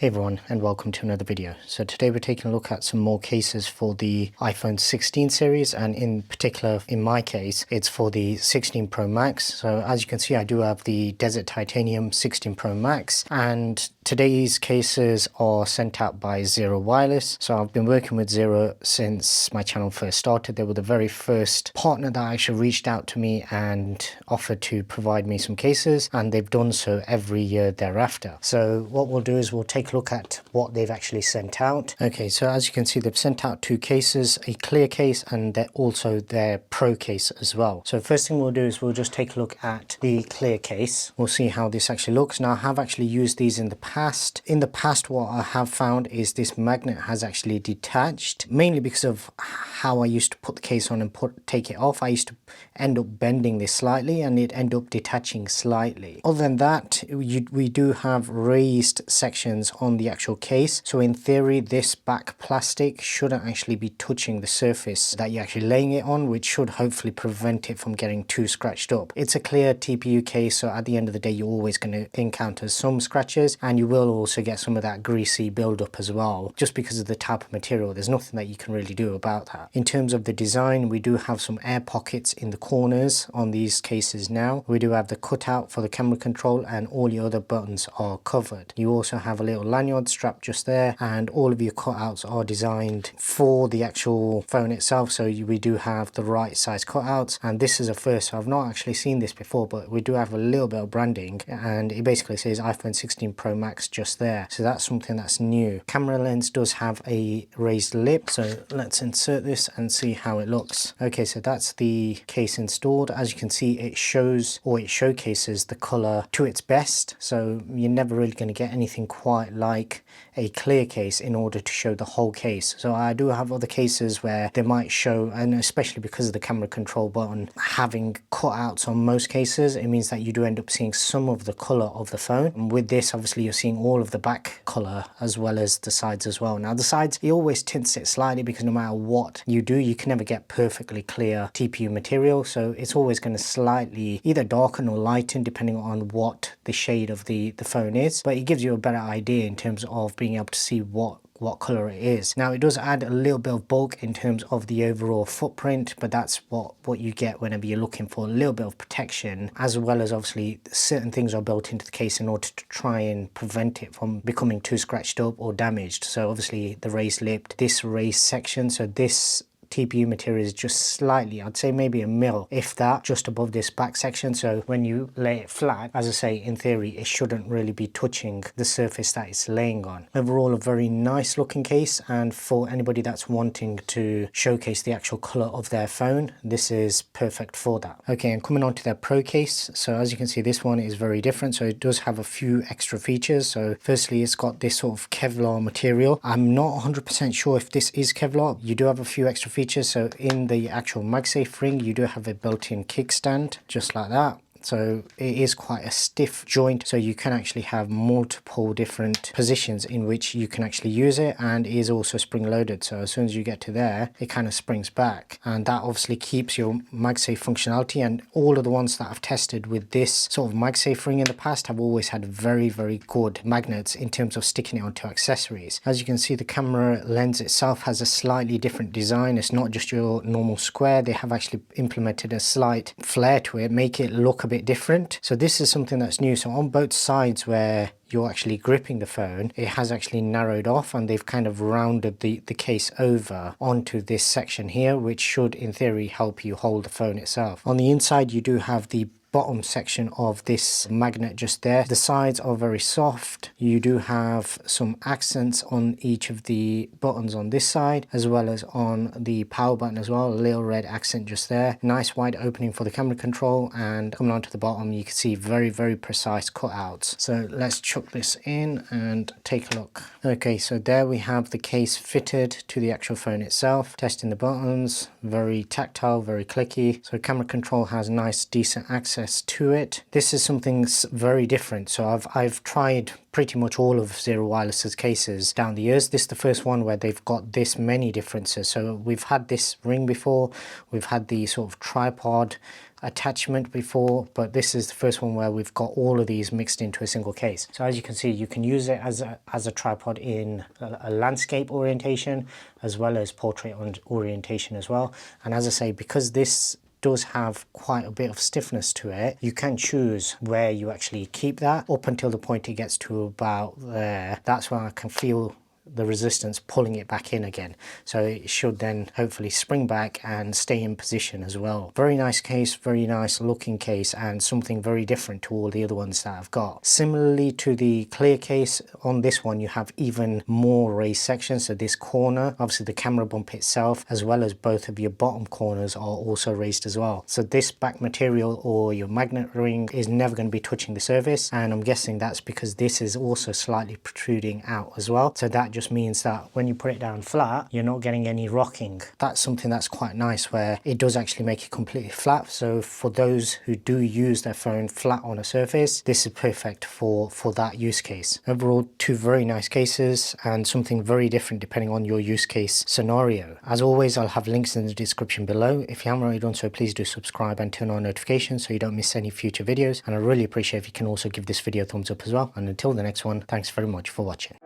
Hey everyone, and welcome to another video. So today we're taking a look at some more cases for the iPhone 16 series, and in particular in my case it's for the 16 Pro Max. So as you can see, I do have the Desert Titanium 16 Pro Max, and today's cases are sent out by Zeera Wireless. So I've been working with Zeera since my channel first started. They were the very first partner that actually reached out to me and offered to provide me some cases, and they've done so every year thereafter. So what we'll do is we'll take a look at what they've actually sent out. Okay, so as you can see, they've sent out two cases, a clear case and also their Pro case as well. So first thing we'll do is we'll just take a look at the clear case. We'll see how this actually looks. Now I have actually used these in the past. In the past, what I have found is this magnet has actually detached, mainly because of how I used to put the case on and take it off. I used to end up bending this slightly and it end up detaching slightly. Other than that, we do have raised sections on the actual case. So in theory, this back plastic shouldn't actually be touching the surface that you're actually laying it on, which should hopefully prevent it from getting too scratched up. It's a clear TPU case, so at the end of the day, you're always going to encounter some scratches, and you will also get some of that greasy buildup as well, just because of the type of material. There's nothing that you can really do about that. In terms of the design, we do have some air pockets in the corners on these cases now. We do have the cutout for the camera control, and all your other buttons are covered. You also have a little lanyard strap just there, and all of your cutouts are designed for the actual phone itself. So we do have the right size cutouts, and this is a first. So I've not actually seen this before, but we do have a little bit of branding, and it basically says iPhone 16 Pro Max just there. So that's something that's new. Camera lens does have a raised lip, so let's insert this and see how it looks. Okay, so that's the case installed. As you can see, it shows, or it showcases, the color to its best. So you're never really going to get anything quite like a clear case in order to show the whole case. So I do have other cases where they might show, and especially because of the camera control button having cutouts on most cases, it means that you do end up seeing some of the color of the phone. And with this, obviously you're seeing all of the back color as well as the sides as well. Now the sides, it always tints it slightly, because no matter what you do, you can never get perfectly clear TPU material. So it's always going to slightly either darken or lighten depending on what the shade of the phone is, but it gives you a better idea in terms of being able to see what color it is. Now it does add a little bit of bulk in terms of the overall footprint, but that's what you get whenever you're looking for a little bit of protection, as well as obviously certain things are built into the case in order to try and prevent it from becoming too scratched up or damaged. So obviously the raised lip, this raised section, so this TPU material is just slightly, I'd say maybe a mil, if that, just above this back section. So when you lay it flat, as I say, in theory, it shouldn't really be touching the surface that it's laying on. Overall, a very nice looking case, and for anybody that's wanting to showcase the actual color of their phone, this is perfect for that. Okay, and coming on to their Pro case, so as you can see, this one is very different. So it does have a few extra features. So firstly, it's got this sort of Kevlar material. I'm not 100% sure if this is Kevlar. You do have a few extra features. So in the actual MagSafe ring, you do have a built-in kickstand, just like that. So it is quite a stiff joint, so you can actually have multiple different positions in which you can actually use it, and it is also spring loaded. So as soon as you get to there, it kind of springs back, and that obviously keeps your MagSafe functionality. And all of the ones that I've tested with this sort of MagSafe ring in the past have always had very, very good magnets in terms of sticking it onto accessories. As you can see, the camera lens itself has a slightly different design. It's not just your normal square. They have actually implemented a slight flare to it, make it look a bit different. So this is something that's new. So on both sides where you're actually gripping the phone, it has actually narrowed off, and they've kind of rounded the case over onto this section here, which should in theory help you hold the phone itself. On the inside, you do have the bottom section of this magnet just there. The sides are very soft. You do have some accents on each of the buttons on this side, as well as on the power button as well. A little red accent just there. Nice wide opening for the camera control, and coming onto the bottom, you can see very, very precise cutouts. So let's chuck this in and take a look. Okay, so there we have the case fitted to the actual phone itself. Testing the buttons, very tactile, very clicky. So camera control has nice, decent access access to it. This is something very different. So I've tried pretty much all of Zeera Wireless's cases down the years. This is the first one where they've got this many differences. So we've had this ring before, we've had the sort of tripod attachment before, but this is the first one where we've got all of these mixed into a single case. So as you can see, you can use it as a tripod in a landscape orientation as well as portrait orientation as well. And as I say, because this does have quite a bit of stiffness to it, you can choose where you actually keep that up until the point it gets to about there. That's when I can feel the resistance pulling it back in again, so it should then hopefully spring back and stay in position as well. Very nice case, very nice looking case, and something very different to all the other ones that I've got. Similarly to the clear case, on this one you have even more raised sections. So this corner, obviously the camera bump itself, as well as both of your bottom corners are also raised as well. So this back material or your magnet ring is never going to be touching the surface, and I'm guessing that's because this is also slightly protruding out as well. So that just means that when you put it down flat, you're not getting any rocking. That's something that's quite nice, where it does actually make it completely flat. So for those who do use their phone flat on a surface, this is perfect for that use case. Overall, two very nice cases and something very different depending on your use case scenario. As always, I'll have links in the description below. If you haven't already done so, please do subscribe and turn on notifications so you don't miss any future videos. And I really appreciate if you can also give this video a thumbs up as well. And until the next one, thanks very much for watching.